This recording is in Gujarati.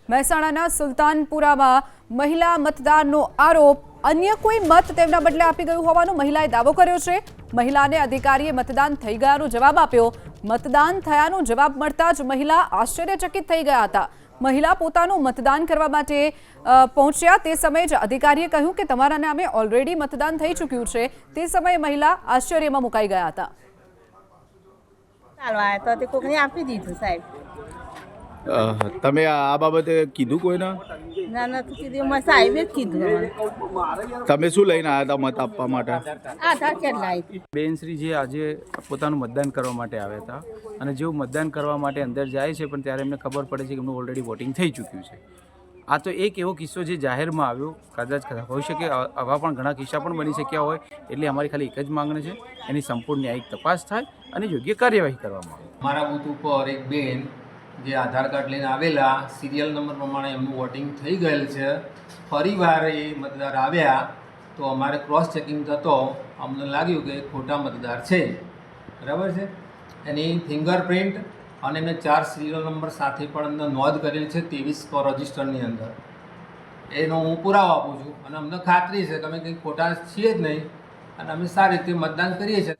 મહેસાણાના સુલતાનપુરામાં મહિલા મતદારનો આરોપ, અન્ય કોઈ મત તેમના બદલે આપી ગયું હોવાનો મહિલાએ દાવો કર્યો છે। મહિલાને અધિકારીએ મતદાન થઈ ગયાનો જવાબ આપ્યો। મતદાન થયાનો જવાબ મળતા જ મહિલા આશ્ચર્યચકિત થઈ ગયા હતા। મહિલા પોતાનું મતદાન કરવા માટે પહોંચ્યા તે સમયે જ અધિકારીએ કહ્યું કે તમારા નામે ઓલરેડી મતદાન થઈ ચૂક્યું છે। તે સમયે મહિલા આશ્ચર્યમાં મુકાઈ ગયા હતા। ચાલવા તો તે કોકને આપી દીધું સાહેબ। તમે આ બાબતે કીધું કોઈને? ના નથી કીધું, મેં સાહેબે જ કીધું અમને। તમે શું લઈને આવ્યા હતા મત આપવા માટે? આધાર કાર્ડ લાવી હતી। બેનશ્રી જે આજે પોતાનું મતદાન કરવા માટે આવ્યા હતા અને જેવું મતદાન કરવા માટે અંદર જાય છે પણ ત્યારે એમને ખબર પડે છે કે એમનું ઓલરેડી વોટિંગ થઈ ચૂક્યું છે। આ તો એક એવો કિસ્સો જે જાહેરમાં આવ્યો, કદાચ હોઈ શકે આવા પણ ઘણા કિસ્સા પણ બની શક્યા હોય। એટલે અમારી ખાલી એક જ માંગણી છે, એની સંપૂર્ણ ન્યાયિક તપાસ થાય અને યોગ્ય કાર્યવાહી કરવામાં આવે। મારા બૂથ ઉપર એક બેન જે આધાર કાર્ડ લઈને આવેલા, સિરિયલ નંબર પ્રમાણે એમનું વોટિંગ થઈ ગયેલ છે। ફરીવાર એ મતદાર આવ્યા તો અમારે ક્રોસ ચેકિંગ થતો અમને લાગ્યું કે ખોટા મતદાર છે, બરાબર છે। એની ફિંગરપ્રિન્ટ અને એમને 4 સિરિયલ નંબર સાથે પણ અમને નોંધ કરેલી છે 23 રજિસ્ટરની અંદર। એનો હું પુરાવો આપું છું અને અમને ખાતરી છે કે અમે કંઈ ખોટા છીએ જ નહીં અને અમે સારી રીતે મતદાન કરીએ છીએ।